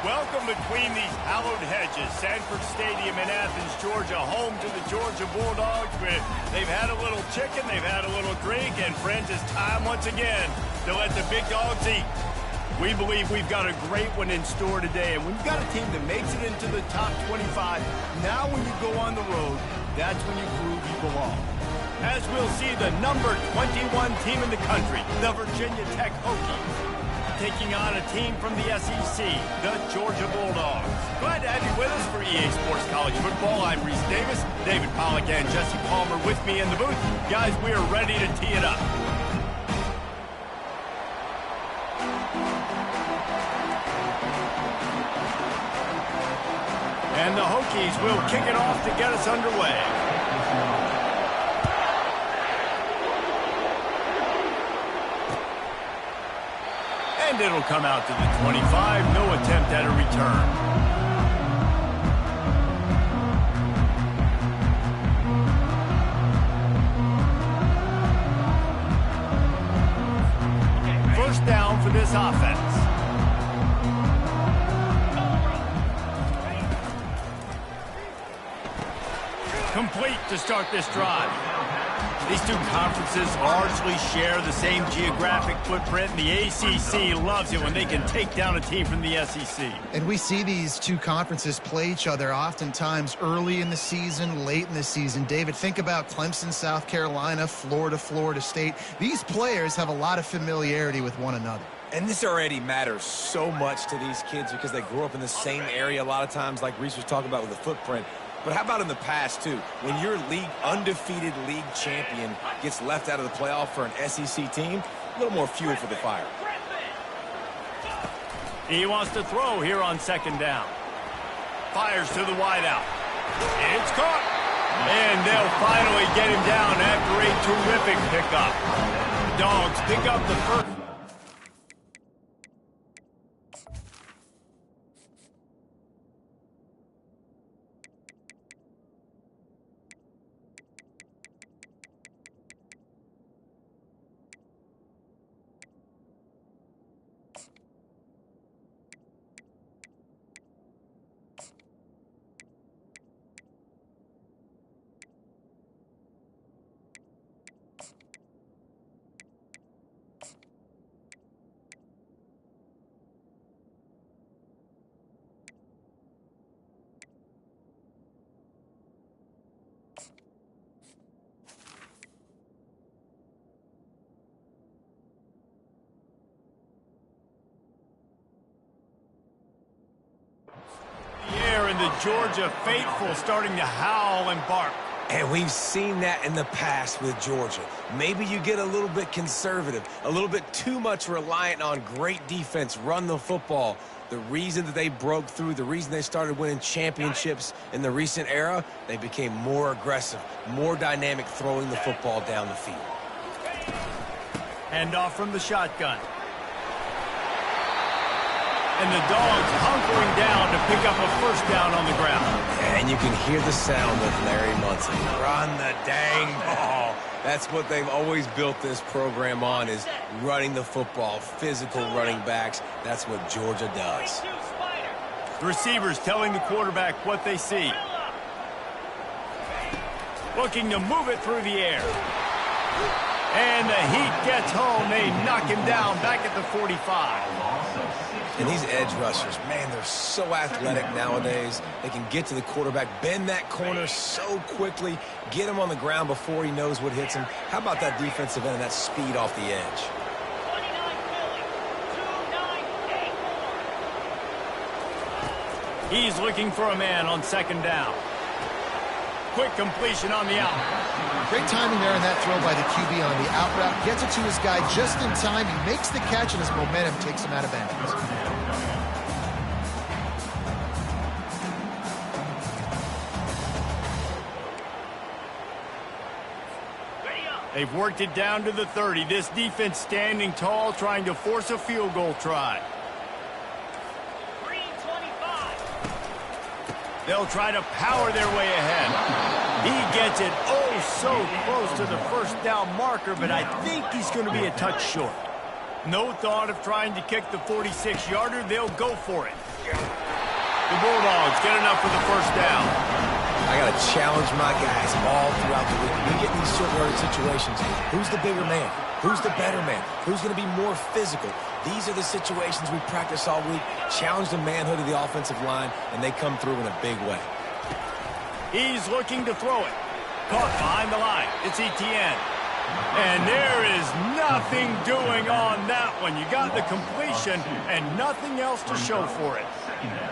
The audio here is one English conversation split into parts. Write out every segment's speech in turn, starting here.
Welcome between these hallowed hedges. Sanford Stadium in Athens, Georgia, home to the Georgia Bulldogs. They've had a little chicken, they've had a little drink, and friends, it's time once again to let the big dogs eat. We believe we've got a great one in store today, and we've got a team that makes it into the top 25. Now when you go on the road, that's when you prove you belong. As we'll see the number 21 team in the country, the Virginia Tech Hokies, taking on a team from the SEC, the Georgia Bulldogs. Glad to have you with us for EA Sports College Football. I'm Reese Davis, David Pollack and Jesse Palmer with me in the booth. Guys, we are ready to tee it up. And the Hokies will kick it off to get us underway. And it'll come out to the 25. No attempt at a return. First down for this offense. Complete to start this drive. These two conferences largely share the same geographic footprint, and the ACC loves it when they can take down a team from the SEC. And we see these two conferences play each other oftentimes early in the season, late in the season. David, think about Clemson, South Carolina, Florida, Florida State. These players have a lot of familiarity with one another. And this already matters so much to these kids because they grew up in the same area a lot of times, like Reese was talking about with the footprint. But how about in the past, too? When your undefeated league champion gets left out of the playoff for an SEC team, a little more fuel for the fire. He wants to throw here on second down. Fires to the wideout. It's caught. And they'll finally get him down after a terrific pickup. The Dogs pick up the first. The Georgia faithful starting to howl and bark. And we've seen that in the past with Georgia. Maybe you get a little bit conservative, a little bit too much reliant on great defense, run the football. The reason that they broke through, the reason they started winning championships in the recent era, they became more aggressive, more dynamic throwing the football down the field. Hand off from the shotgun. And the Dogs hunkering down to pick up a first down on the ground. And you can hear the sound of Larry Munson. Run the dang ball. That's what they've always built this program on, is running the football, physical running backs. That's what Georgia does. The receivers telling the quarterback what they see. Looking to move it through the air. And the heat gets home. They knock him down back at the 45. And these edge rushers, man, they're so athletic nowadays. They can get to the quarterback, bend that corner so quickly, get him on the ground before he knows what hits him. How about that defensive end and that speed off the edge? He's looking for a man on second down. Quick completion on the out. Great timing there in that throw by the QB on the out route. Gets it to his guy just in time. He makes the catch, and his momentum takes him out of bounds. They've worked it down to the 30. This defense standing tall, trying to force a field goal try. They'll try to power their way ahead. He gets it so close to the first down marker, but I think he's going to be a touch short. No thought of trying to kick the 46-yarder. They'll go for it. The Bulldogs get enough for the first down. I got to challenge my guys all throughout the week. We get in these short yardage situations. Who's the bigger man? Who's the better man? Who's going to be more physical? These are the situations we practice all week. Challenge the manhood of the offensive line, and they come through in a big way. He's looking to throw it. Caught behind the line. It's Etienne. And there is nothing doing on that one. You got the completion and nothing else to show for it.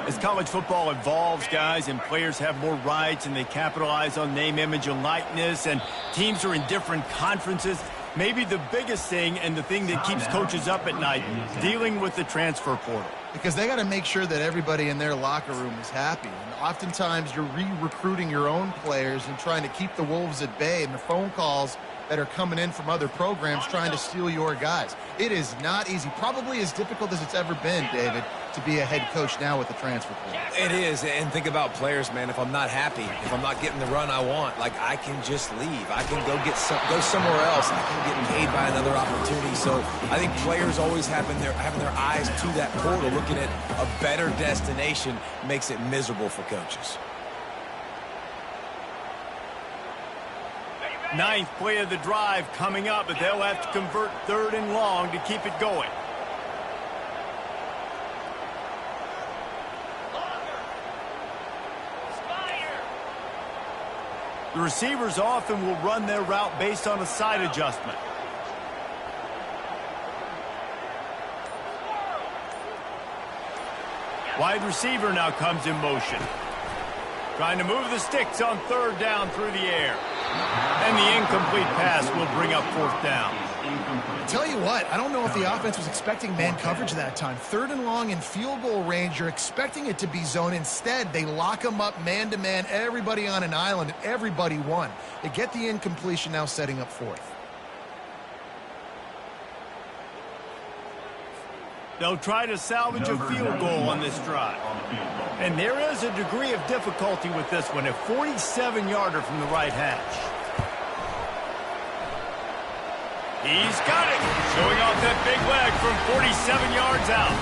As college football evolves, guys, and players have more rights and they capitalize on name, image, and likeness, and teams are in different conferences, maybe the biggest thing and the thing that keeps coaches up at night, dealing with the transfer portal. Because they got to make sure that everybody in their locker room is happy. And oftentimes you're re-recruiting your own players and trying to keep the Wolves at bay, and the phone calls that are coming in from other programs trying to steal your guys. It is not easy. Probably as difficult as it's ever been, David, to be a head coach now with the transfer portal. It is, and think about players, man. If I'm not happy, if I'm not getting the run I want, like, I can just leave. I can go somewhere else. I can get paid by another opportunity. So I think players always having their eyes to that portal, looking at a better destination, makes it miserable for coaches. Ninth play of the drive coming up, but they'll have to convert 3rd and long to keep it going. The receivers often will run their route based on a side adjustment. Wide receiver now comes in motion. Trying to move the sticks on 3rd down through the air. And the incomplete pass will bring up 4th down. Tell you what, I don't know if the offense was expecting man coverage that time. 3rd and long in field goal range, you're expecting it to be zone. Instead, they lock them up man-to-man, everybody on an island, and everybody won. They get the incompletion, now setting up 4th. They'll try to salvage a field goal on this drive. And there is a degree of difficulty with this one, a 47-yarder from the right hash. He's got it, showing off that big leg from 47 yards out.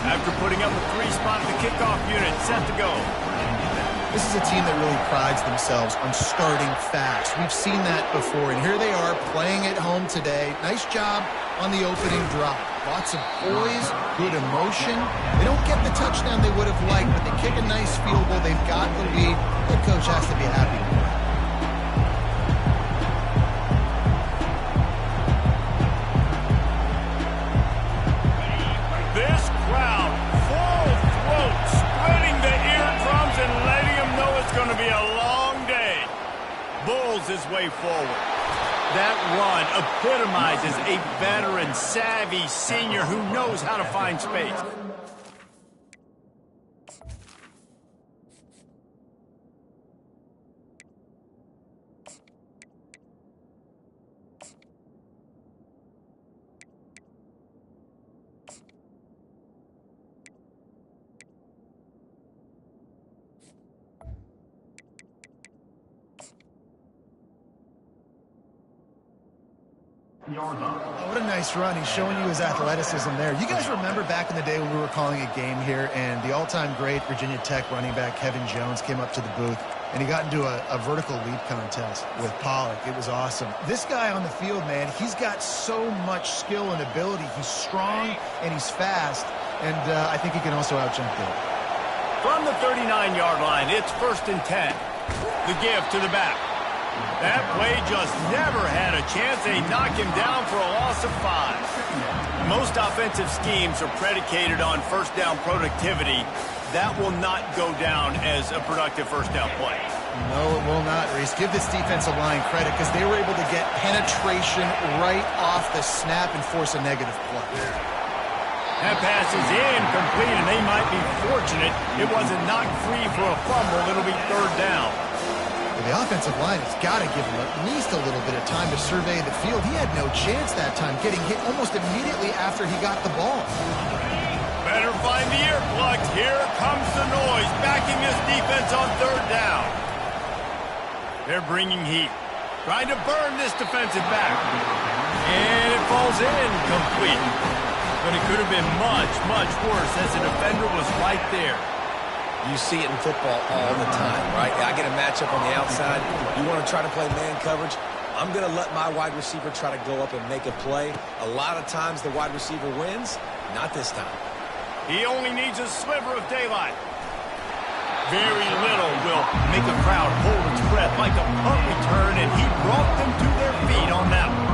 After putting up a 3-spot, the kickoff unit set to go. This is a team that really prides themselves on starting fast. We've seen that before, and here they are playing at home today. Nice job on the opening drive. Lots of poise, good emotion. They don't get the touchdown they would have liked, but they kick a nice field goal. They've got the lead. The coach has to be happy with that. This crowd, full throat, spreading the eardrums and letting them know it's going to be a long day. Bulls his way forward. That run epitomizes a veteran, savvy senior who knows how to find space. Oh, what a nice run. He's showing you his athleticism there. You guys remember back in the day when we were calling a game here and the all-time great Virginia Tech running back Kevin Jones came up to the booth and he got into a vertical leap contest with Pollock. It was awesome. This guy on the field, man, he's got so much skill and ability. He's strong and he's fast, and I think he can also out-jump Bill. From the 39-yard line, it's 1st and 10. The give to the back. That play just never had a chance. They knock him down for a loss of 5. Most offensive schemes are predicated on 1st down productivity. That will not go down as a productive 1st down play. No, it will not, Reese. Give this defensive line credit because they were able to get penetration right off the snap and force a negative play. That pass is incomplete, and they might be fortunate it wasn't knocked free for a fumble. It'll be 3rd down. The offensive line has got to give him at least a little bit of time to survey the field. He had no chance that time, getting hit almost immediately after he got the ball. Better find the earplugs. Here comes the noise, backing this defense on 3rd down. They're bringing heat, trying to burn this defensive back. And it falls incomplete. But it could have been much, much worse as the defender was right there. You see it in football all the time, right? I get a matchup on the outside. You want to try to play man coverage? I'm going to let my wide receiver try to go up and make a play. A lot of times the wide receiver wins. Not this time. He only needs a sliver of daylight. Very little will make a crowd hold its breath like a punt return, and he brought them to their feet on that one.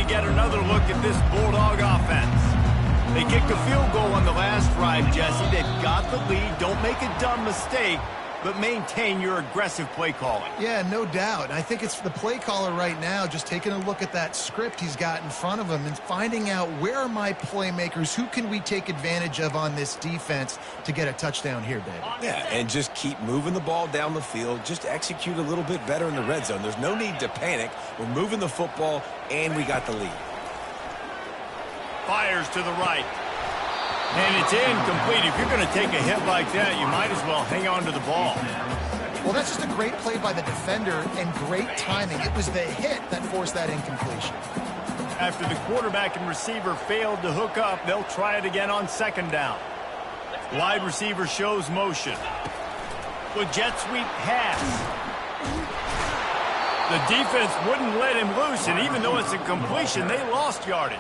Get another look at this Bulldog offense. They kicked a field goal on the last drive, Jesse. They've got the lead. Don't make a dumb mistake, but maintain your aggressive play calling. Yeah, no doubt. I think it's the play caller right now just taking a look at that script he's got in front of him and finding out where are my playmakers, who can we take advantage of on this defense to get a touchdown here, Dave. Yeah, and just keep moving the ball down the field. Just execute a little bit better in the red zone. There's no need to panic. We're moving the football, and we got the lead. Fires to the right. And it's incomplete. If you're going to take a hit like that, you might as well hang on to the ball. Well, that's just a great play by the defender and great timing. It was the hit that forced that incompletion. After the quarterback and receiver failed to hook up, they'll try it again on second down. Wide receiver shows motion. With jet sweep pass. The defense wouldn't let him loose, and even though it's a completion, they lost yardage.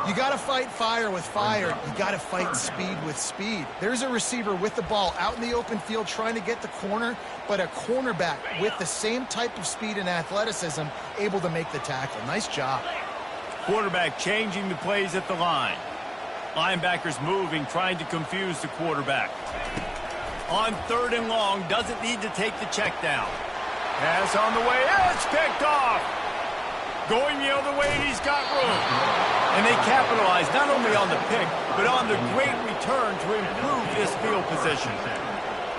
You got to fight fire with fire. You got to fight speed with speed. There's a receiver with the ball out in the open field trying to get the corner, but a cornerback with the same type of speed and athleticism able to make the tackle. Nice job. Quarterback changing the plays at the line. Linebackers moving, trying to confuse the quarterback. On third and long, doesn't need to take the check down. Pass on the way, it's picked off. Going the other way, and he's got room. And they capitalize not only on the pick, but on the great return to improve this field position.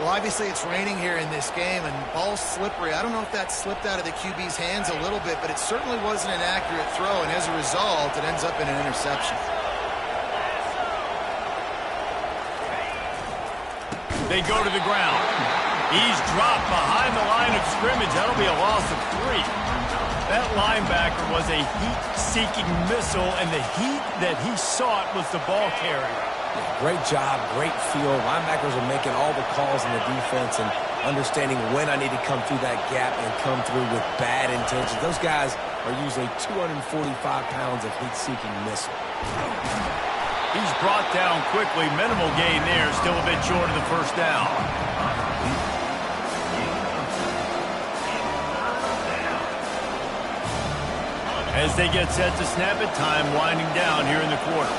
Well, obviously it's raining here in this game, and ball's slippery. I don't know if that slipped out of the QB's hands a little bit, but it certainly wasn't an accurate throw, and as a result, it ends up in an interception. They go to the ground. He's dropped behind the line of scrimmage. That'll be a loss of 3. That linebacker was a heat-seeking missile, and the heat that he sought was the ball carrier. Great job, great feel. Linebackers are making all the calls in the defense and understanding when I need to come through that gap and come through with bad intentions. Those guys are usually 245 pounds of heat-seeking missile. He's brought down quickly. Minimal gain there. Still a bit short of the first down. As they get set to snap it, time winding down here in the quarter.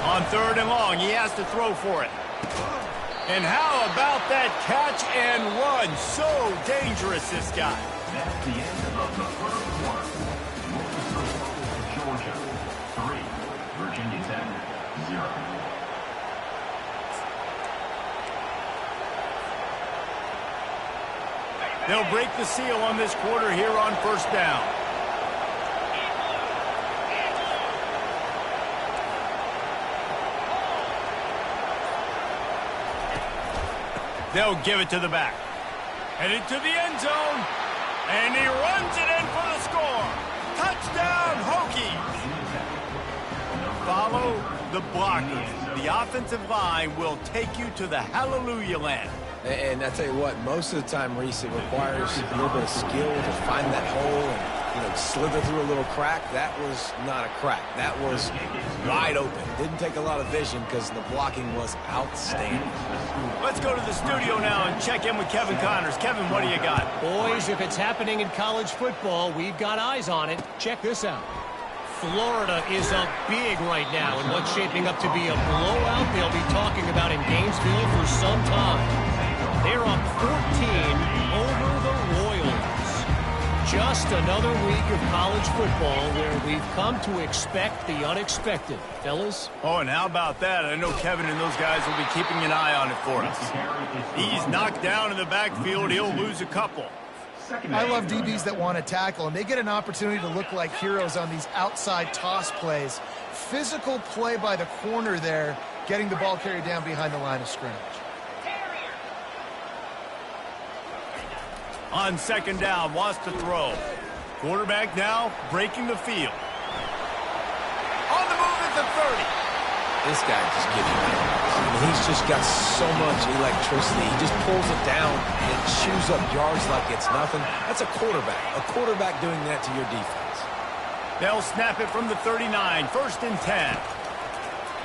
On third and long, he has to throw for it. And how about that catch and run? So dangerous, this guy. That's the end of the first quarter. Georgia 3, Virginia Tech 0. They'll break the seal on this quarter here on first down. They'll give it to the back. Headed to the end zone. And he runs it in for the score. Touchdown, Hokies. Follow the blockers. The offensive line will take you to the hallelujah land. And I tell you what, most of the time, Reese, it requires a little bit of skill to find that hole and, slither through a little crack. That was not a crack. That was wide open. Didn't take a lot of vision because the blocking was outstanding. Let's go to the studio now and check in with Kevin Connors. Kevin, what do you got? Boys, if it's happening in college football, we've got eyes on it. Check this out. Florida is up big right now in what's shaping up to be a blowout they'll be talking about in Gainesville for some time. They're up 14 over the Royals. Just another week of college football where we've come to expect the unexpected. Fellas? Oh, and how about that? I know Kevin and those guys will be keeping an eye on it for us. He's knocked down in the backfield. He'll lose a couple. I love DBs that want to tackle, and they get an opportunity to look like heroes on these outside toss plays. Physical play by the corner there, getting the ball carried down behind the line of scrimmage. On second down, wants to throw. Quarterback now breaking the field. On the move at the 30. This guy just gives you that. I mean, he's just got so much electricity. He just pulls it down and chews up yards like it's nothing. That's a quarterback. A quarterback doing that to your defense. They'll snap it from the 39. First and 10.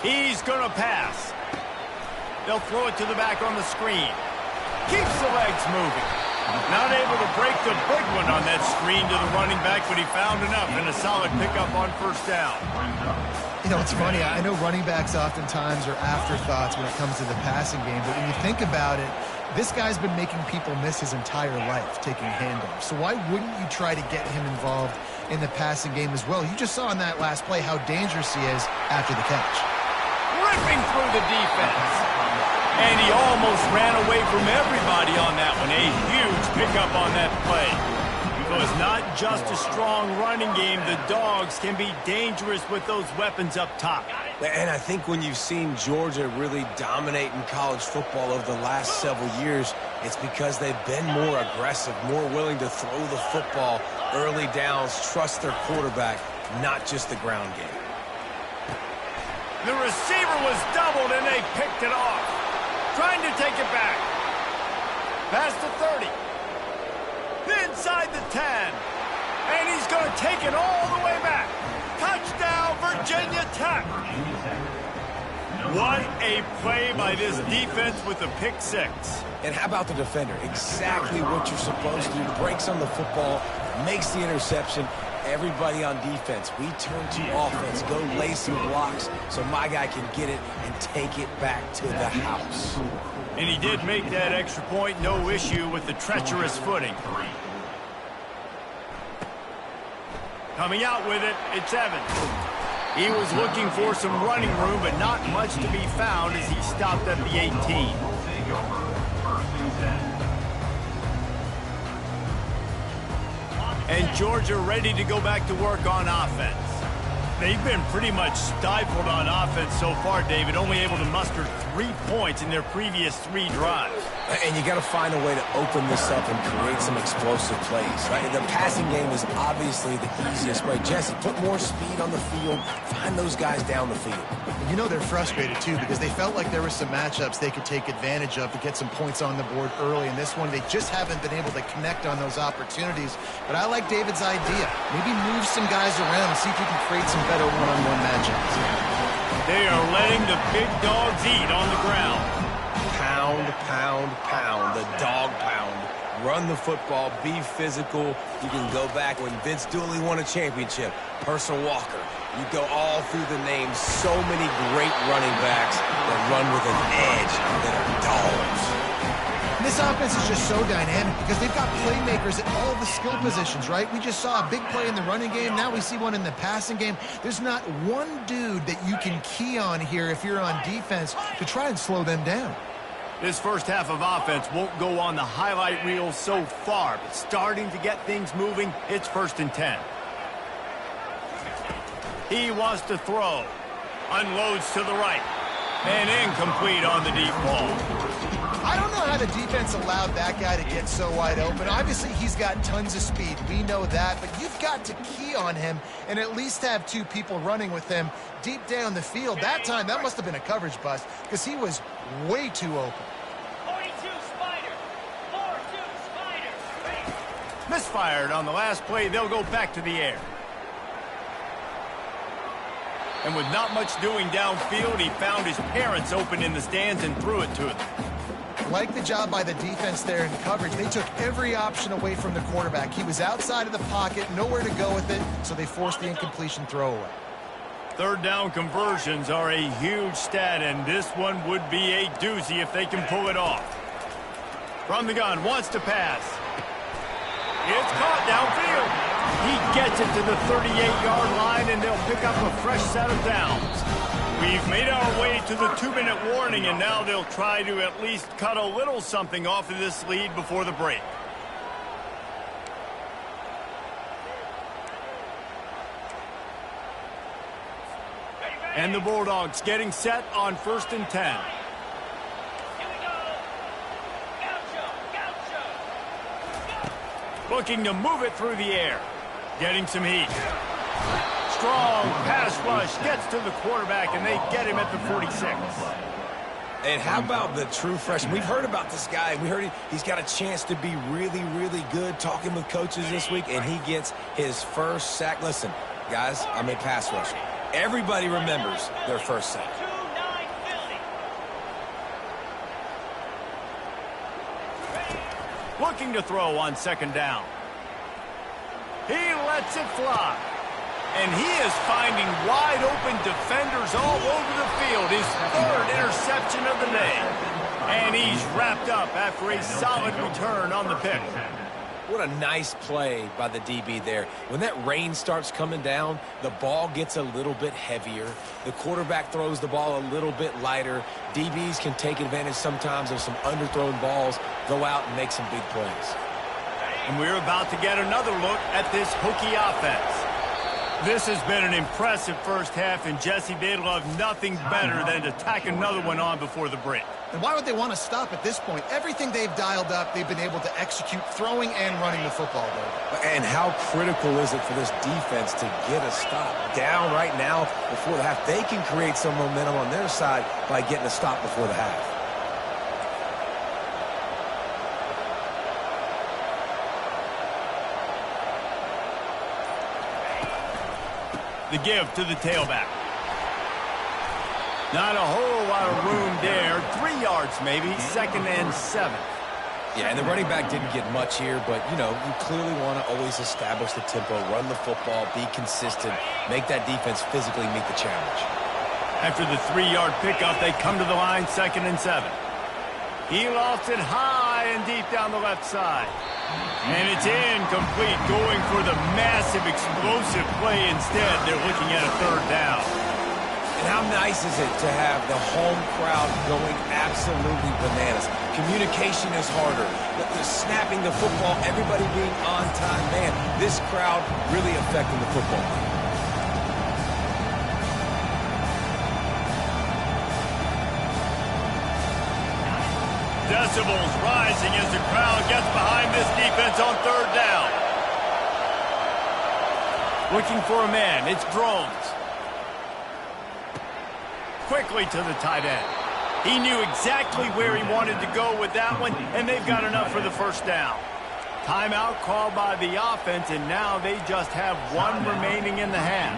He's going to pass. They'll throw it to the back on the screen. Keeps the legs moving. Not able to break the big one on that screen to the running back, but he found enough and a solid pickup on first down. You know, it's funny. I know running backs oftentimes are afterthoughts when it comes to the passing game, but when you think about it, this guy's been making people miss his entire life taking handoffs. So why wouldn't you try to get him involved in the passing game as well? You just saw in that last play how dangerous he is after the catch. Ripping through the defense. And he almost ran away from everybody on that one. A huge pickup on that play. So it's not just a strong running game. The Dogs can be dangerous with those weapons up top. And I think when you've seen Georgia really dominate in college football over the last several years, it's because they've been more aggressive, more willing to throw the football, early downs, trust their quarterback, not just the ground game. The receiver was doubled and they picked it off. Trying to take it back. Past the 30. Inside the 10. And he's going to take it all the way back. Touchdown, Virginia Tech. What a play by this defense with a pick six. And how about the defender? Exactly what you're supposed to do. Breaks on the football, makes the interception. Everybody on defense, we turn to offense. Go lay some blocks so my guy can get it and take it back to the house. And he did make that extra point, no issue with the treacherous footing. Coming out with it, it's Evans. He was looking for some running room, but not much to be found as he stopped at the 18. And Georgia ready to go back to work on offense. They've been pretty much stifled on offense so far, David, only able to muster 3 points in their previous 3 drives. And you got to find a way to open this up and create some explosive plays, right? The passing game is obviously the easiest way. Jesse, put more speed on the field, find those guys down the field. You know they're frustrated, too, because they felt like there were some matchups they could take advantage of to get some points on the board early. In this one, they just haven't been able to connect on those opportunities. But I like David's idea. Maybe move some guys around and see if you can create some better one-on-one matchups. They are letting the big dogs eat on the ground. Pound, pound, pound, the dog pound. Run the football, be physical. You can go back when Vince Dooley won a championship. Herschel Walker. You go all through the names. So many great running backs that run with an edge that are dogs. And this offense is just so dynamic because they've got playmakers at all the skill positions, right? We just saw a big play in the running game. Now we see one in the passing game. There's not one dude that you can key on here if you're on defense to try and slow them down. This first half of offense won't go on the highlight reel so far, but starting to get things moving, it's 1st and 10. He wants to throw. Unloads to the right. And incomplete on the deep ball. I don't know how the defense allowed that guy to get so wide open. Obviously, he's got tons of speed. We know that. But you've got to key on him and at least have 2 people running with him deep down the field. That time, that must have been a coverage bust because he was way too open. 42 Spider. 4-2 Spider. Misfired on the last play. They'll go back to the air. And with not much doing downfield, he found his parents open in the stands and threw it to them. Like the job by the defense there in coverage. They took every option away from the quarterback. He was outside of the pocket, nowhere to go with it, so they forced the incompletion throwaway. 3rd down conversions are a huge stat, and this one would be a doozy if they can pull it off. From the gun, wants to pass. It's caught downfield. He gets it to the 38-yard line, and they'll pick up a fresh set of downs. We've made our way to the 2-minute warning, and now they'll try to at least cut a little something off of this lead before the break. And the Bulldogs getting set on 1st and 10. Here we go. Gaucho. Looking to move it through the air. Getting some heat. Strong pass rush gets to the quarterback, and they get him at the 46. And how about the true freshman? We've heard about this guy. We heard he's got a chance to be really, really good. Talking with coaches this week, and he gets his first sack. Listen, guys, I'm a pass rusher. Everybody remembers their first sack. 2-9 Philly. Looking to throw on 2nd down. He lets it fly. And he is finding wide open defenders all over the field. His 3rd interception of the day. And he's wrapped up after a solid return on the pick. What a nice play by the DB there. When that rain starts coming down, the ball gets a little bit heavier. The quarterback throws the ball a little bit lighter. DBs can take advantage sometimes of some underthrown balls, go out and make some big plays. And we're about to get another look at this Hokie offense. This has been an impressive first half, and Jesse, they'd love nothing better than to tack another one on before the break. And why would they want to stop at this point? Everything they've dialed up, they've been able to execute throwing and running the football, though. And how critical is it for this defense to get a stop? Down right now before the half. They can create some momentum on their side by getting a stop before the half. The give to the tailback. Not a whole lot of room there. 3 yards maybe. 2nd and 7. Yeah, and the running back didn't get much here, but, you know, you clearly want to always establish the tempo, run the football, be consistent, make that defense physically meet the challenge. After the 3-yard pickup, they come to the line, 2nd and 7. He lofts it high and deep down the left side. And it's incomplete, going for the massive, explosive play instead. They're looking at a 3rd down. And how nice is it to have the home crowd going absolutely bananas? Communication is harder. The snapping the football, everybody being on time. Man, this crowd really affecting the football game. Decibels rising as the crowd gets behind this defense on 3rd down. Looking for a man. It's Drones. Quickly to the tight end. He knew exactly where he wanted to go with that one, and they've got enough for the 1st down. Timeout called by the offense, and now they just have 1 remaining in the half.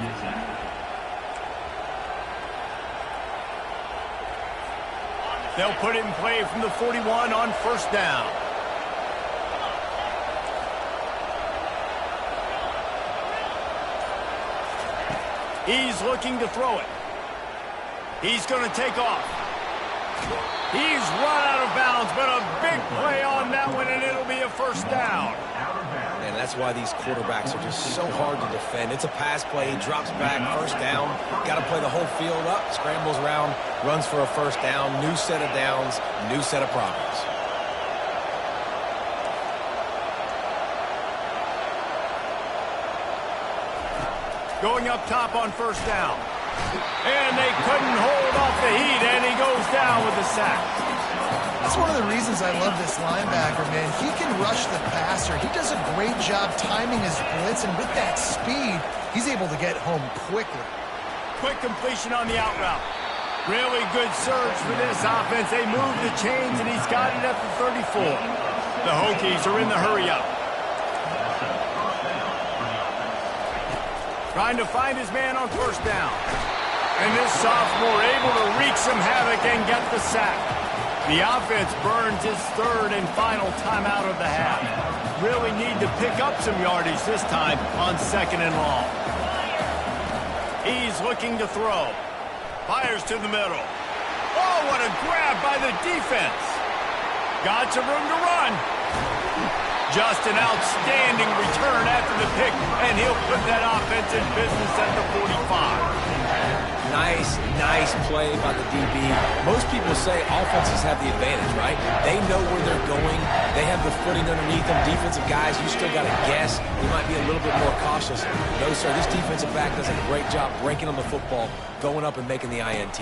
They'll put it in play from the 41 on 1st down. He's looking to throw it. He's going to take off. He's run out of bounds, but a big play on that one, and it'll be a 1st down. And that's why these quarterbacks are just so hard to defend. It's a pass play, he drops back, 1st down. Got to play the whole field up, scrambles around, runs for a 1st down, new set of downs, new set of problems. Going up top on 1st down. And they couldn't hold off the heat, and he goes down with a sack. That's one of the reasons I love this linebacker, man. He can rush the passer. He does a great job timing his blitz, and with that speed, he's able to get home quickly. Quick completion on the out route. Really good surge for this offense. They move the chains, and he's got it at the 34. The Hokies are in the hurry-up. Trying to find his man on 1st down. And this sophomore able to wreak some havoc and get the sack. The offense burns his 3rd and final timeout of the half. Really need to pick up some yardage this time on 2nd and long. He's looking to throw. Fires to the middle. Oh, what a grab by the defense. Got some room to run. Just an outstanding return after the pick, and he'll put that offense in business at the 45. Nice play by the DB. Most people say offenses have the advantage, right? They know where they're going. They have the footing underneath them. Defensive guys, you still got to guess. You might be a little bit more cautious. No, sir, this defensive back does a great job breaking on the football, going up and making the INT.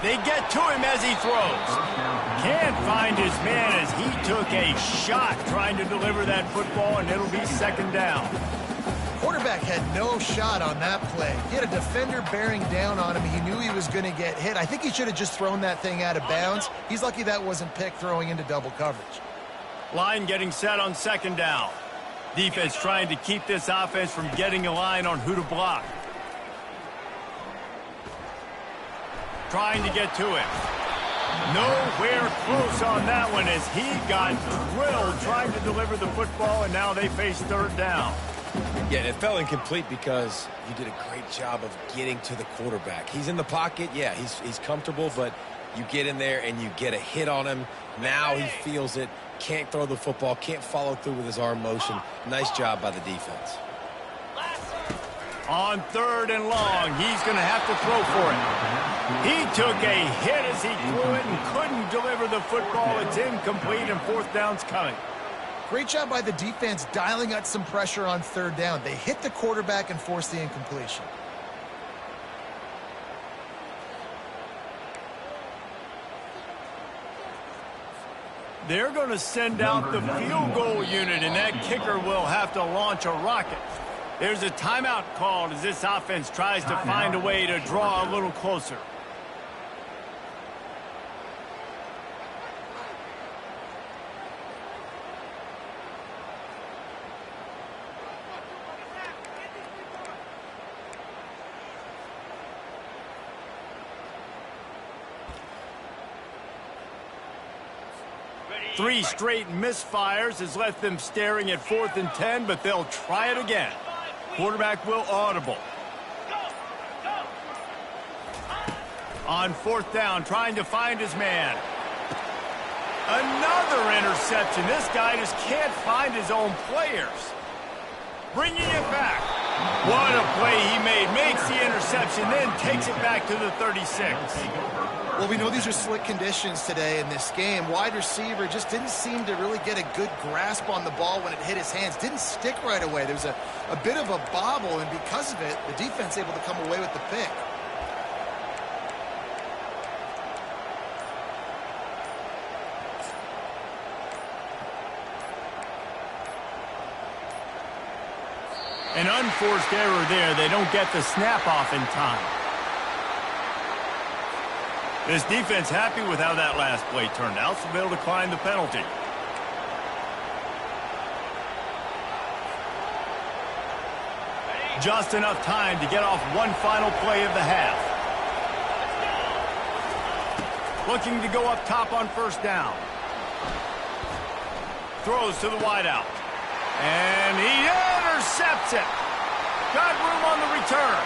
They get to him as he throws. Can't find his man as he took a shot trying to deliver that football, and it'll be second down. Quarterback had no shot on that play. He had a defender bearing down on him. He knew he was going to get hit. I think he should have just thrown that thing out of bounds. He's lucky that wasn't picked throwing into double coverage. Line getting set on second down. Defense trying to keep this offense from getting a line on who to block. Trying to get to him. Nowhere close on that one as he got drilled trying to deliver the football, and now they face third down. Yeah, it fell incomplete because you did a great job of getting to the quarterback. He's in the pocket. Yeah, he's comfortable, but you get in there and you get a hit on him. Now he feels it. Can't throw the football. Can't follow through with his arm motion. Nice job by the defense. On third and long, he's going to have to throw for it. He took a hit as he threw it and couldn't deliver the football. It's incomplete, and fourth down's coming. Great job by the defense dialing out some pressure on third down. They hit the quarterback and forced the incompletion. They're going to send out the field goal unit, and that kicker will have to launch a rocket. There's a timeout called as this offense tries to find a way to draw a little closer. Three straight misfires has left them staring at 4th and 10, but they'll try it again. Quarterback will audible. On 4th down, trying to find his man. Another interception. This guy just can't find his own players. Bringing it back. What a play he made. Makes the interception, then takes it back to the 36. Well, we know these are slick conditions today in this game. Wide receiver just didn't seem to really get a good grasp on the ball when it hit his hands. Didn't stick right away. There's a bit of a bobble, and because of it, the defense able to come away with the pick. An unforced error there. They don't get the snap off in time. This defense happy with how that last play turned out, so they'll decline the penalty. Just enough time to get off one final play of the half. Looking to go up top on first down. Throws to the wideout. And he intercepts it. Got room on the return.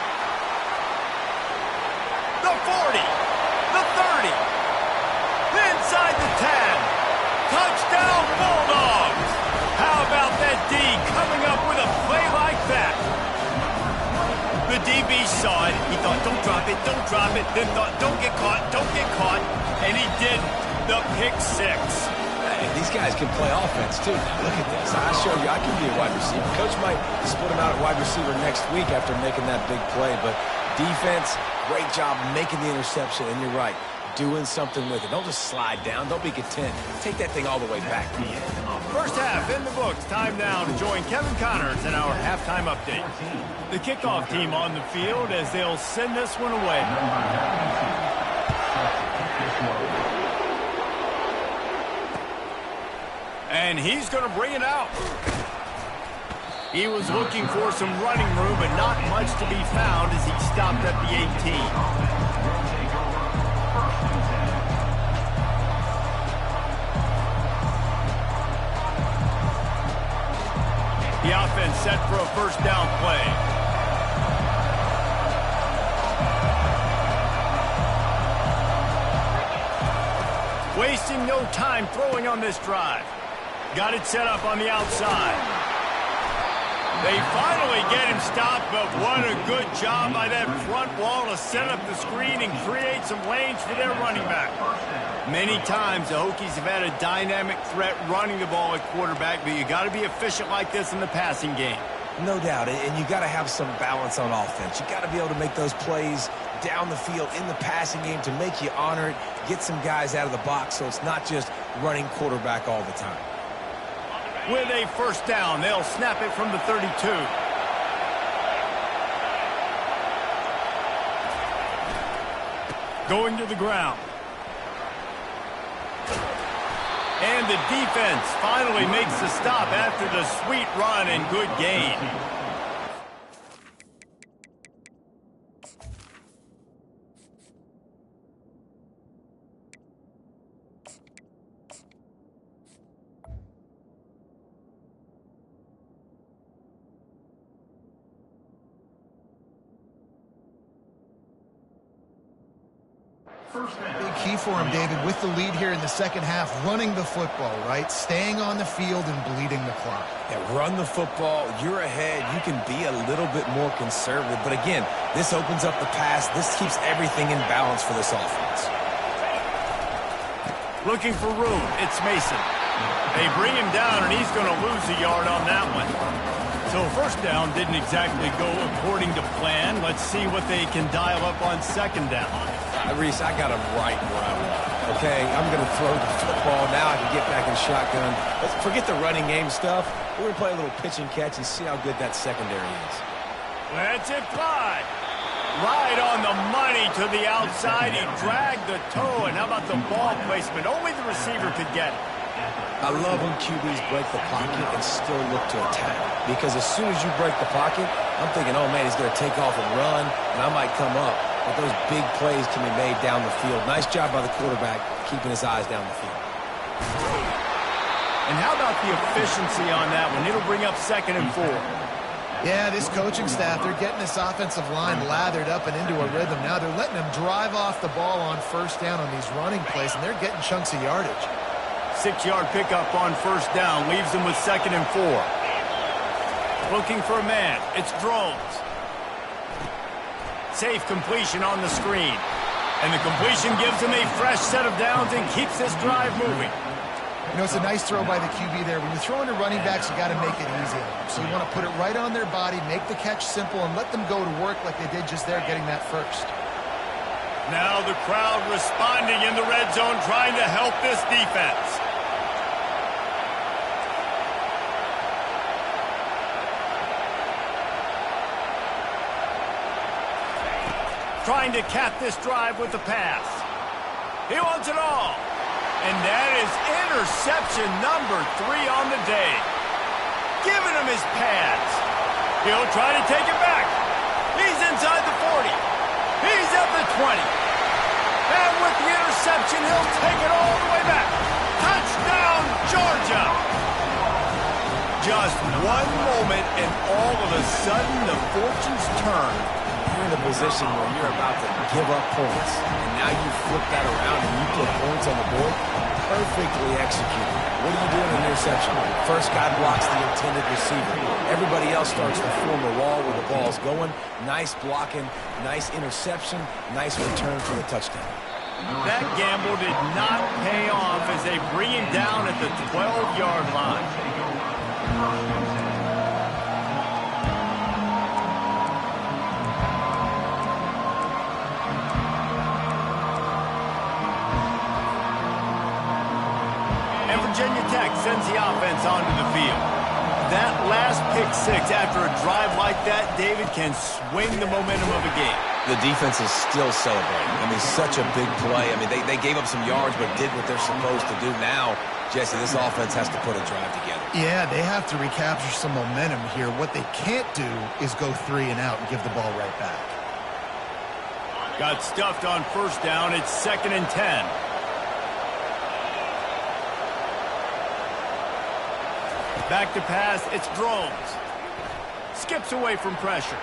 The 40. The 30. Inside the 10. Touchdown Bulldogs. How about that D coming up with a play like that? The DB saw it. He thought, don't drop it, don't drop it. Then thought, don't get caught, don't get caught. And he did the pick six. Hey, these guys can play offense, too. Now, look at this. I showed you I can be a wide receiver. Coach might split him out at wide receiver next week after making that big play. But defense, great job making the interception. And you're right, doing something with it. Don't just slide down. Don't be content. Take that thing all the way back. First half in the books. Time now to join Kevin Connors in our halftime update. The kickoff team on the field as they'll send this one away. And he's going to bring it out. He was looking for some running room, but not much to be found as he stopped at the 18. The offense set for a first down play. Wasting no time throwing on this drive. Got it set up on the outside. They finally get him stopped, but what a good job by that front wall to set up the screen and create some lanes for their running back. Many times the Hokies have had a dynamic threat running the ball at quarterback, but you got to be efficient like this in the passing game. No doubt, and you got to have some balance on offense. You got to be able to make those plays down the field in the passing game to make you honor it, get some guys out of the box so it's not just running quarterback all the time. With a first down, they'll snap it from the 32. Going to the ground. And the defense finally makes the stop after the sweet run and good gain. Big key for him, David, with the lead here in the second half, running the football, right? Staying on the field and bleeding the clock. Yeah, run the football. You're ahead. You can be a little bit more conservative. But again, this opens up the pass. This keeps everything in balance for this offense. Looking for room. It's Mason. They bring him down, and he's going to lose a yard on that one. So first down didn't exactly go according to plan. Let's see what they can dial up on second down. Reese, I got him right where I want. Okay, I'm going to throw the football. Now I can get back in shotgun. Let's forget the running game stuff. We're going to play a little pitch and catch and see how good that secondary is. Let's it fly. Right on the money to the outside. He dragged the toe. And how about the ball placement? Only the receiver could get it. I love when QBs break the pocket and still look to attack. Because as soon as you break the pocket, I'm thinking, oh, man, he's going to take off and run, and I might come up. But those big plays can be made down the field. Nice job by the quarterback keeping his eyes down the field. And how about the efficiency on that one? It'll bring up 2nd and 4. Yeah, this coaching staff, they're getting this offensive line lathered up and into a rhythm. Now they're letting them drive off the ball on first down on these running plays, and they're getting chunks of yardage. 6-yard pickup on first down leaves them with 2nd and 4. Looking for a man. It's Drones. Safe completion on the screen. And the completion gives them a fresh set of downs and keeps this drive moving. You know, it's a nice throw by the QB there. When you're throwing to running backs, you got to make it easy on them. So you want to put it right on their body, make the catch simple, and let them go to work like they did just there, getting that first. Now the crowd responding in the red zone, trying to help this defense. Trying to cap this drive with the pass. He wants it all. And that is interception number 3 on the day. Giving him his pads. He'll try to take it back. He's inside the 40. He's at the 20. And with the interception, he'll take it all the way back. Touchdown, Georgia. Just one moment, and all of a sudden, the fortunes turn. You're in a position where you're about to give up points, and now you flip that around and you put points on the board. Perfectly executed. What do you do in an interception? First guy blocks the intended receiver. Everybody else starts to form a wall where the ball's going. Nice blocking, nice interception, nice return for the touchdown. That gamble did not pay off as they bring him down at the 12-yard line. Virginia Tech sends the offense onto the field. That last pick six after a drive like that, David, can swing the momentum of a game. The defense is still celebrating. I mean, such a big play. I mean, they gave up some yards but did what they're supposed to do. Now, Jesse, this offense has to put a drive together. Yeah, they have to recapture some momentum here. What they can't do is go 3 and out and give the ball right back. Got stuffed on first down. It's 2nd and 10. Back to pass, it's Drones. Skips away from pressure.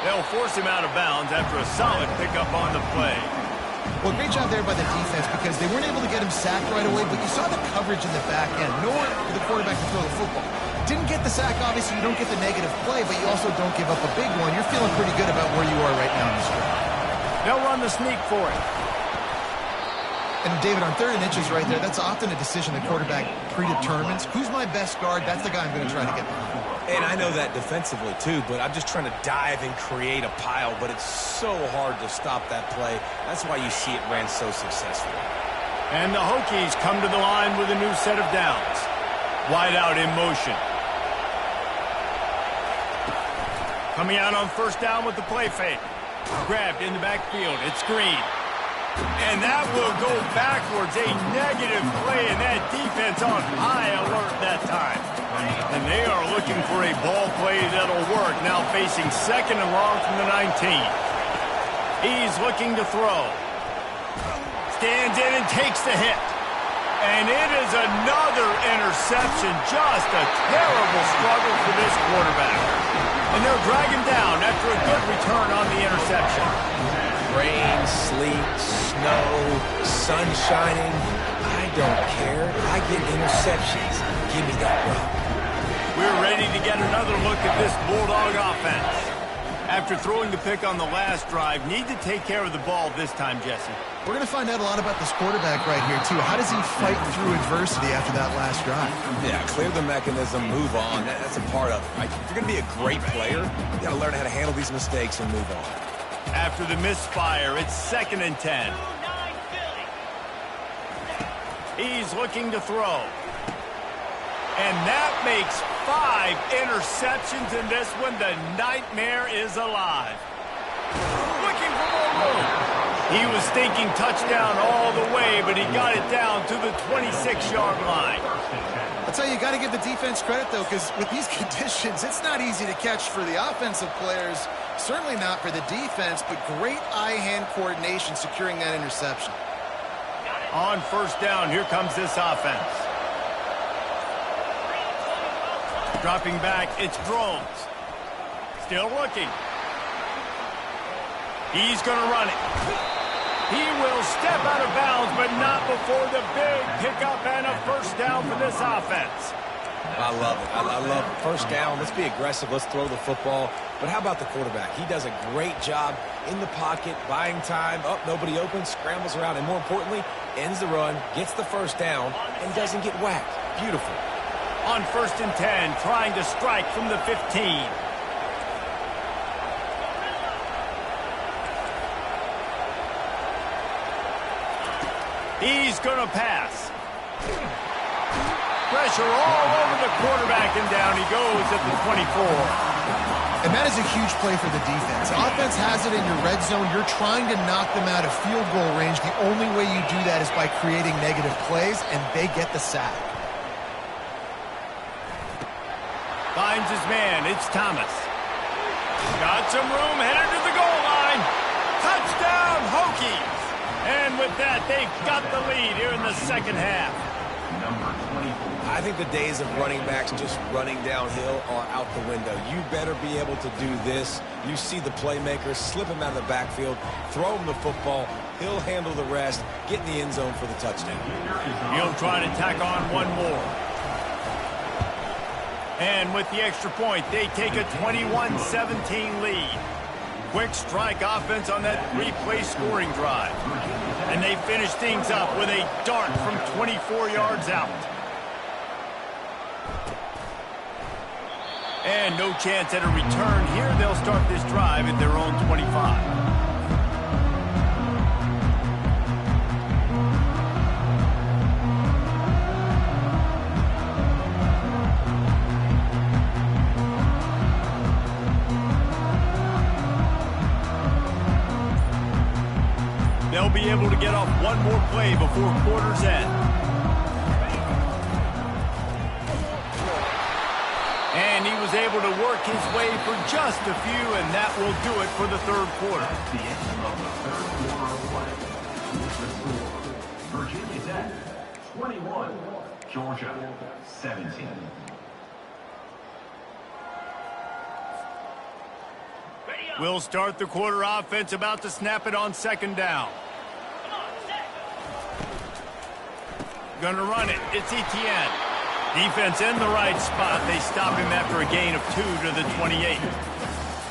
They'll force him out of bounds after a solid pickup on the play. Well, great job there by the defense because they weren't able to get him sacked right away, but you saw the coverage in the back end. Nowhere for the quarterback to throw the football. Didn't get the sack, obviously you don't get the negative play, but you also don't give up a big one. You're feeling pretty good about where you are right now in this game. They'll run the sneak for it. And David, on 3rd and inches right there, that's often a decision the quarterback predetermines. Who's my best guard? That's the guy I'm going to try to get behind. And I know that defensively too, but I'm just trying to dive and create a pile, but it's so hard to stop that play. That's why you see it ran so successfully. And the Hokies come to the line with a new set of downs. Wide out in motion. Coming out on 1st down with the play fake. Grabbed in the backfield. It's Green. And that will go backwards. A negative play, and that defense on high alert that time. And they are looking for a ball play that'll work. Now facing 2nd and long from the 19. He's looking to throw. Stands in and takes the hit. And it is another interception. Just a terrible struggle for this quarterback. And they'll drag him down after a good return on the interception. Rain, sleet, snow, sun shining. I don't care. I get interceptions. Give me that rock. We're ready to get another look at this Bulldog offense. After throwing the pick on the last drive, need to take care of the ball this time, Jesse. We're going to find out a lot about this quarterback right here, too. How does he fight through adversity after that last drive? Yeah, clear the mechanism, move on. That's a part of it, right? If you're going to be a great player, you got to learn how to handle these mistakes and move on. After the misfire, it's 2nd and 10. He's looking to throw. And that makes 5 interceptions in this one. The nightmare is alive. Looking for more room. He was thinking touchdown all the way, but he got it down to the 26-yard line. I'll tell you, you got to give the defense credit, though, because with these conditions, it's not easy to catch for the offensive players. Certainly not for the defense, but great eye-hand coordination securing that interception. On 1st down, here comes this offense. Dropping back, it's Drones. Still looking. He's going to run it. He will step out of bounds, but not before the big pickup and a 1st down for this offense. I love it. I love it. 1st down. Let's be aggressive. Let's throw the football. But how about the quarterback? He does a great job in the pocket, buying time. Up, nobody open, scrambles around, and more importantly, ends the run, gets the 1st down, and doesn't get whacked. Beautiful. On 1st and 10, trying to strike from the 15. He's going to pass. Pressure all over the quarterback, and down he goes at the 24. And that is a huge play for the defense. Offense has it in your red zone. You're trying to knock them out of field goal range. The only way you do that is by creating negative plays, and they get the sack. Finds his man. It's Thomas. Got some room, headed to the goal line. Touchdown, Hokies. And with that, they've got the lead here in the 2nd half. Number 24. I think the days of running backs just running downhill are out the window. You better be able to do this. You see the playmakers, slip him out of the backfield, throw him the football. He'll handle the rest, get in the end zone for the touchdown. He'll try to tack on one more. And with the extra point, they take a 21-17 lead. Quick strike offense on that 3-play scoring drive. And they finish things up with a dart from 24 yards out. And no chance at a return here. They'll start this drive at their own 25. They'll be able to get off one more play before quarter's end. And he was able to work his way for just a few, and that will do it for the 3rd quarter. The end of the 3rd quarter of play. The score, Virginia Tech 21, Georgia 17. We'll start the quarter offense, about to snap it on 2nd down. Gonna run it. It's Etienne. Defense in the right spot. They stop him after a gain of 2 to the 28.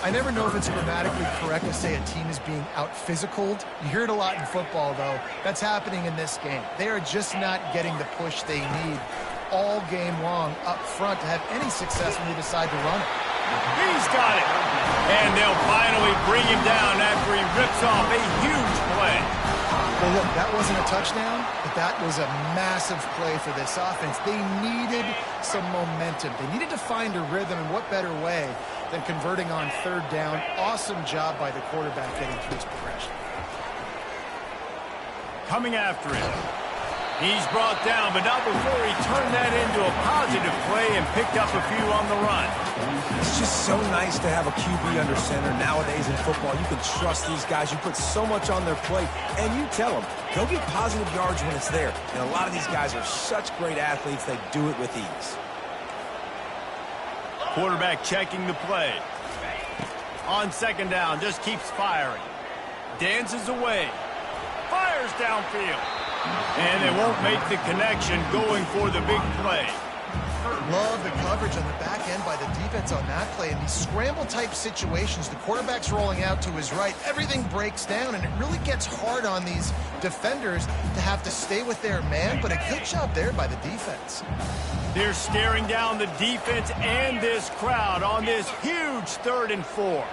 I never know if it's grammatically correct to say a team is being out-physicaled. You hear it a lot in football, though. That's happening in this game. They are just not getting the push they need all game long up front to have any success when they decide to run it. He's got it. And they'll finally bring him down after he rips off a huge play. Well, look, that wasn't a touchdown, but that was a massive play for this offense. They needed some momentum. They needed to find a rhythm, and what better way than converting on third down. Awesome job by the quarterback getting through his progression. Coming after him. He's brought down, but not before he turned that into a positive play and picked up a few on the run. It's just so nice to have a QB under center. Nowadays in football, you can trust these guys. You put so much on their plate, and you tell them, go get positive yards when it's there. And a lot of these guys are such great athletes, they do it with ease. Quarterback checking the play. On second down, just keeps firing. Dances away. Fires downfield. And they won't make the connection going for the big play. Love the coverage on the back end by the defense on that play. In these scramble-type situations, the quarterback's rolling out to his right. Everything breaks down, and it really gets hard on these defenders to have to stay with their man, but a good job there by the defense. They're staring down the defense and this crowd on this huge 3rd and 4.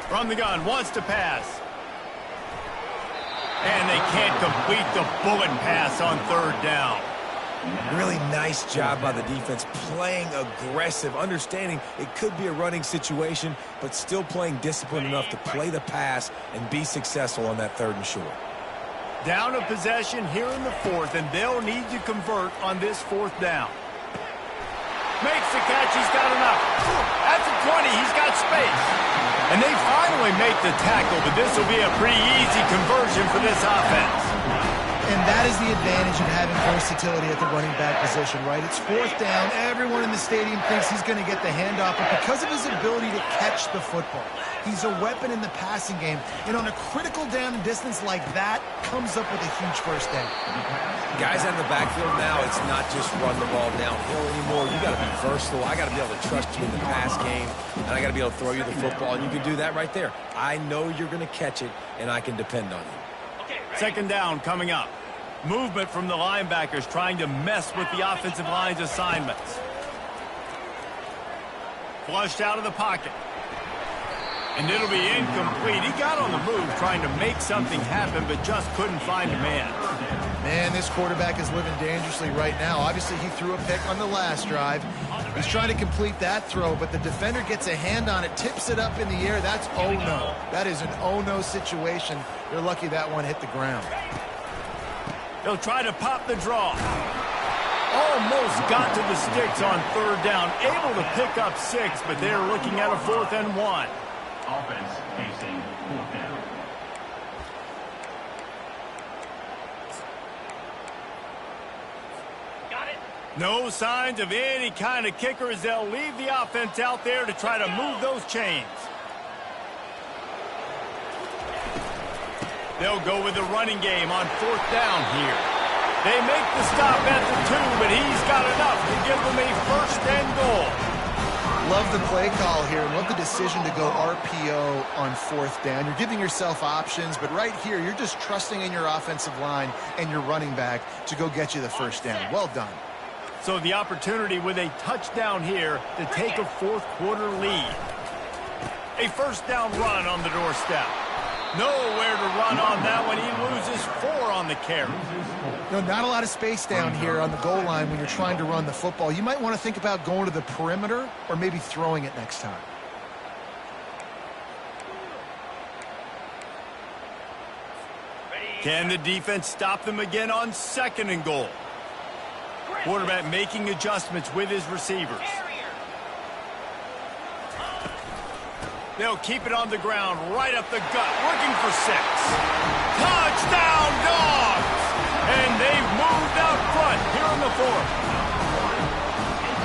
From the gun, wants to pass. And they can't complete the bullet pass on 3rd down. Really nice job by the defense, playing aggressive, understanding it could be a running situation, but still playing disciplined enough to play the pass and be successful on that 3rd and short. Down a possession here in the 4th, and they'll need to convert on this 4th down. Makes the catch, he's got enough. At the 20, he's got space. And they finally make the tackle, but this will be a pretty easy conversion for this offense. And that is the advantage of having versatility at the running back position, right? It's 4th down. Everyone in the stadium thinks he's going to get the handoff, but because of his ability to catch the football, he's a weapon in the passing game. And on a critical down and distance like that, comes up with a huge first down. Guys out of the backfield now, it's not just run the ball downhill anymore. You got to be versatile. I got to be able to trust you in the pass game, and I got to be able to throw you the football, and you can do that right there. I know you're going to catch it, and I can depend on you. Second down coming up. Movement from the linebackers trying to mess with the offensive line's assignments. Flushed out of the pocket. And it'll be incomplete. He got on the move trying to make something happen, but just couldn't find a man. Man, this quarterback is living dangerously right now. Obviously, he threw a pick on the last drive. He's trying to complete that throw, but the defender gets a hand on it, tips it up in the air. That's oh-no. That is an oh-no situation. They're lucky that one hit the ground. They'll try to pop the draw. Almost got to the sticks on 3rd down. Able to pick up 6, but they're looking at a 4th and 1. Offense facing 4th down. Got it. No signs of any kind of kicker as they'll leave the offense out there to try to move those chains. They'll go with the running game on 4th down here. They make the stop at the 2, but he's got enough to give them a 1st and goal. Love the play call here, and love the decision to go RPO on 4th down. You're giving yourself options, but right here, you're just trusting in your offensive line and your running back to go get you the 1st down. Well done. So the opportunity with a touchdown here to take a 4th quarter lead. A 1st down run on the doorstep. Nowhere to run on that one. He loses 4 on the carry. No, not a lot of space down here on the goal line when you're trying to run the football. You might want to think about going to the perimeter or maybe throwing it next time. Can the defense stop them again on 2nd and goal? Quarterback making adjustments with his receivers. They'll keep it on the ground, right up the gut, looking for 6. Touchdown, Dogs! And they've moved out front here in the 4th.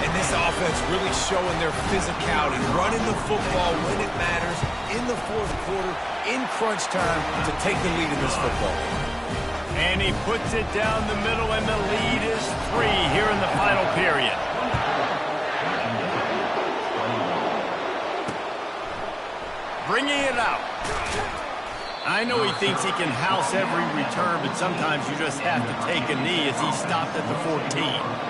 And this offense really showing their physicality, running the football when it matters, in the 4th quarter, in crunch time, to take the lead in this football game. And he puts it down the middle, and the lead is 3 here in the final period. Bringing it out. I know he thinks he can house every return, but sometimes you just have to take a knee as he stopped at the 14.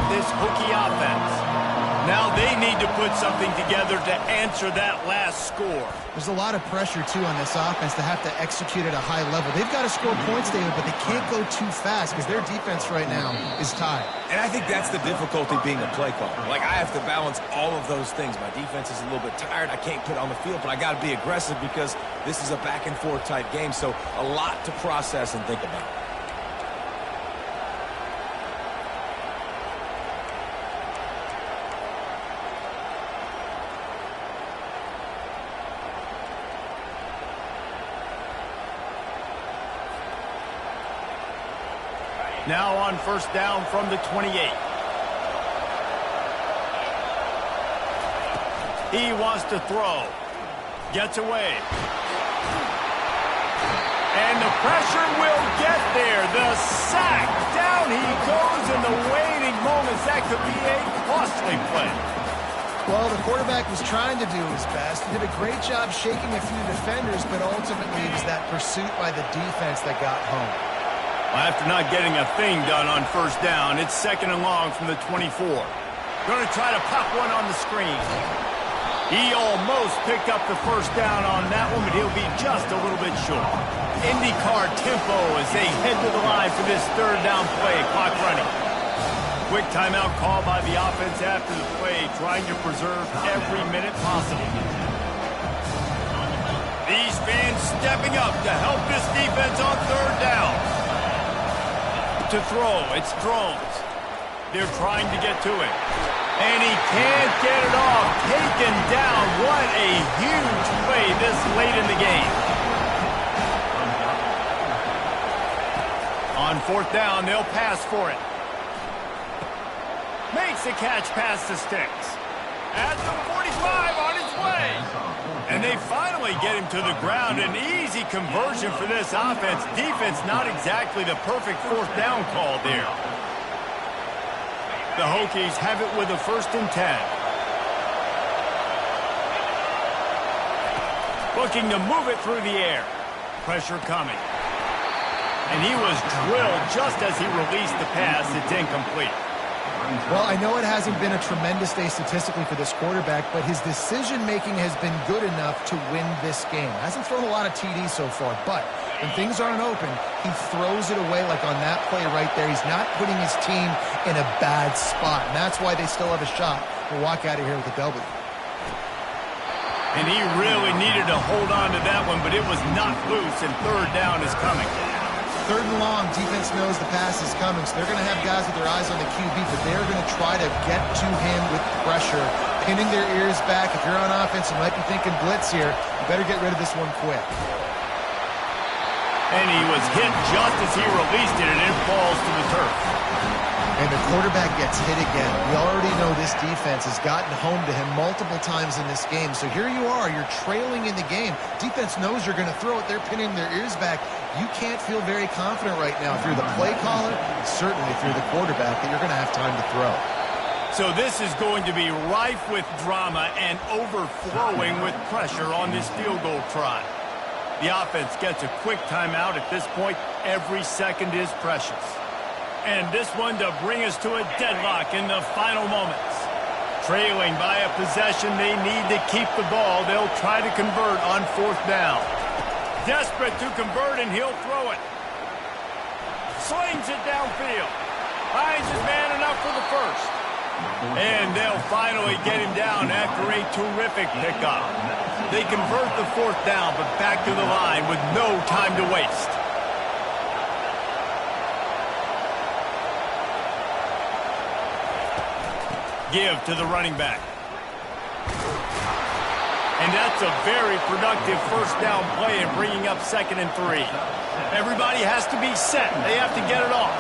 This Hokie offense. Now they need to put something together to answer that last score. There's a lot of pressure, too, on this offense to have to execute at a high level. They've got to score points, David, but they can't go too fast because their defense right now is tired. And I think that's the difficulty being a play caller. Like, I have to balance all of those things. My defense is a little bit tired. I can't get on the field, but I got to be aggressive because this is a back-and-forth type game, so a lot to process and think about. Now on first down from the 28. He wants to throw. Gets away. And the pressure will get there. The sack. Down he goes in the waiting moments. That could be a costly play. Well, the quarterback was trying to do his best. He did a great job shaking a few defenders, but ultimately it was that pursuit by the defense that got home. After not getting a thing done on first down, it's 2nd and long from the 24. Going to try to pop one on the screen. He almost picked up the first down on that one, but he'll be just a little bit short. IndyCar tempo as they head to the line for this 3rd down play. Clock running. Quick timeout call by the offense after the play, trying to preserve every minute possible. These fans stepping up to help this defense on 3rd down. To throw, it's Drones. They're trying to get to it. And he can't get it off. Taken down. What a huge play this late in the game. On 4th down, they'll pass for it. Makes the catch past the sticks. At the 45 on his way. And they finally get him to the ground. An easy conversion for this offense. Defense not exactly the perfect 4th down call there. The Hokies have it with a 1st and 10. Looking to move it through the air. Pressure coming. And he was drilled just as he released the pass. It's incomplete. Well, I know it hasn't been a tremendous day statistically for this quarterback, but his decision-making has been good enough to win this game. Hasn't thrown a lot of TDs so far, but when things aren't open, he throws it away like on that play right there. He's not putting his team in a bad spot, and that's why they still have a shot to walk out of here with a W. And he really needed to hold on to that one, but it was not loose, and 3rd down is coming. 3rd and long, defense knows the pass is coming, so they're going to have guys with their eyes on the QB, but they're going to try to get to him with pressure, pinning their ears back. If you're on offense, you might be thinking blitz here. You better get rid of this one quick. And he was hit just as he released it, and it falls to the turf. And the quarterback gets hit again. We already know this defense has gotten home to him multiple times in this game. So here you are, you're trailing in the game. Defense knows you're going to throw it. They're pinning their ears back. You can't feel very confident right now if you're the play caller, certainly if you're the quarterback, that you're going to have time to throw. So this is going to be rife with drama and overflowing with pressure on this field goal try. The offense gets a quick timeout. At this point, every second is precious. And this one to bring us to a deadlock in the final moments. Trailing by a possession, they need to keep the ball. They'll try to convert on 4th down. Desperate to convert, and he'll throw it. Slings it downfield. Finds his man enough for the 1st. And they'll finally get him down after a terrific pickup. They convert the 4th down, but back to the line with no time to waste. Give to the running back. And that's a very productive first down play in bringing up 2nd and 3. Everybody has to be set. They have to get it off.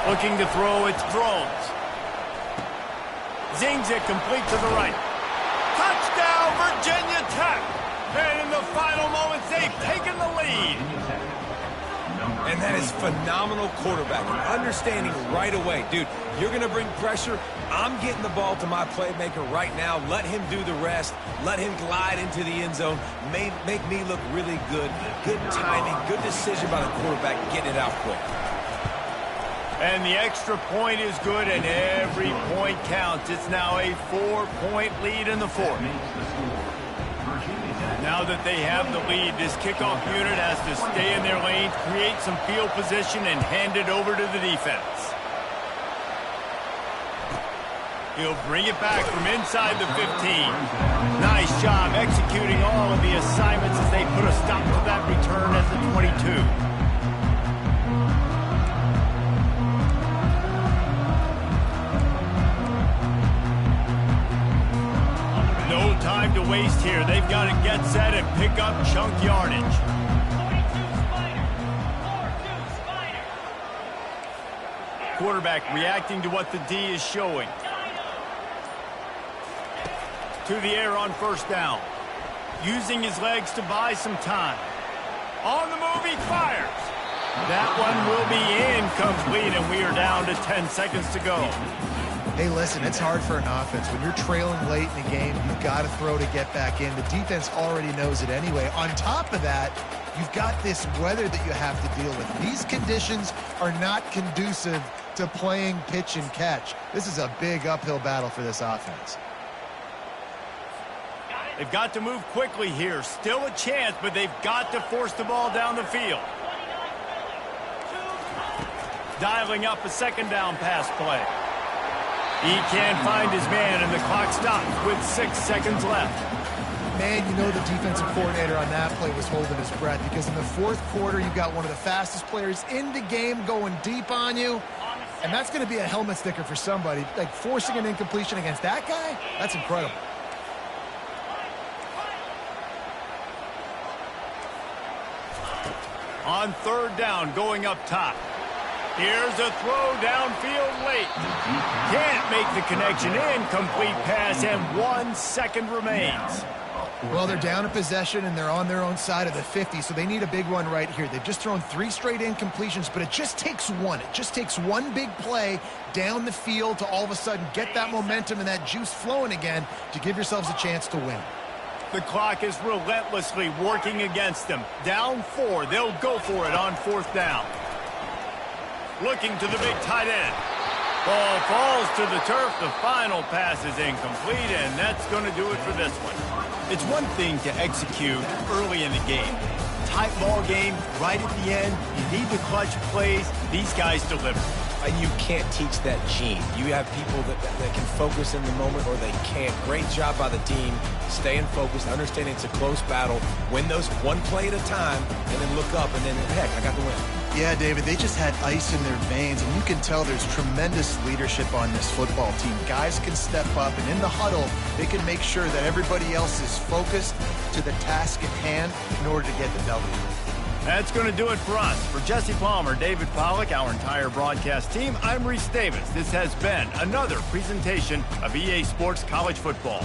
Looking to throw, it's Drones. Zings it complete to the right. Touchdown, Virginia Tech. And in the final moments, they've taken the lead. And that is phenomenal quarterbacking. Understanding right away, dude, you're going to bring pressure. I'm getting the ball to my playmaker right now. Let him do the rest. Let him glide into the end zone. Make me look really good. Good timing, good decision by the quarterback, getting it out quick. And the extra point is good, and every point counts. It's now a 4-point lead in the 4th. Now that they have the lead, this kickoff unit has to stay in their lane, create some field position, and hand it over to the defense. He'll bring it back from inside the 15. Nice job executing all of the assignments as they put a stop to that return at the 22. No time to waste here. They've got to get set and pick up chunk yardage. 42 Spider. 4-2 Spider. Quarterback reacting to what the D is showing. To the air on first down. Using his legs to buy some time. On the move, he fires. That one will be incomplete, and we are down to 10 seconds to go. Hey, listen, it's hard for an offense. When you're trailing late in the game, you've got to throw to get back in. The defense already knows it anyway. On top of that, you've got this weather that you have to deal with. These conditions are not conducive to playing pitch and catch. This is a big uphill battle for this offense. They've got to move quickly here. Still a chance, but they've got to force the ball down the field. Dialing up a 2nd down pass play. He can't find his man, and the clock stops with 6 seconds left. Man, you know the defensive coordinator on that play was holding his breath, because in the 4th quarter, you've got one of the fastest players in the game going deep on you, and that's going to be a helmet sticker for somebody. Like, forcing an incompletion against that guy, that's incredible. On 3rd down, going up top. Here's a throw downfield late. Can't make the connection. Incomplete pass, and 1 second remains. Well, they're down a possession, and they're on their own side of the 50, so they need a big one right here. They've just thrown 3 straight incompletions, but it just takes one. It just takes one big play down the field to all of a sudden get that momentum and that juice flowing again to give yourselves a chance to win. The clock is relentlessly working against them. Down 4. They'll go for it on 4th down. Looking to the big tight end. Ball falls to the turf. The final pass is incomplete, and that's going to do it for this one. It's one thing to execute early in the game. Tight ball game, right at the end. You need the clutch plays. These guys deliver. And you can't teach that gene. You have people that can focus in the moment, or they can't. Great job by the team, staying focused, understanding it's a close battle, win those one play at a time, and then look up, and then, heck, I got the win. Yeah, David, they just had ice in their veins, and you can tell there's tremendous leadership on this football team. Guys can step up, and in the huddle, they can make sure that everybody else is focused to the task at hand in order to get the W. That's going to do it for us. For Jesse Palmer, David Pollack, our entire broadcast team, I'm Reese Davis. This has been another presentation of EA Sports College Football.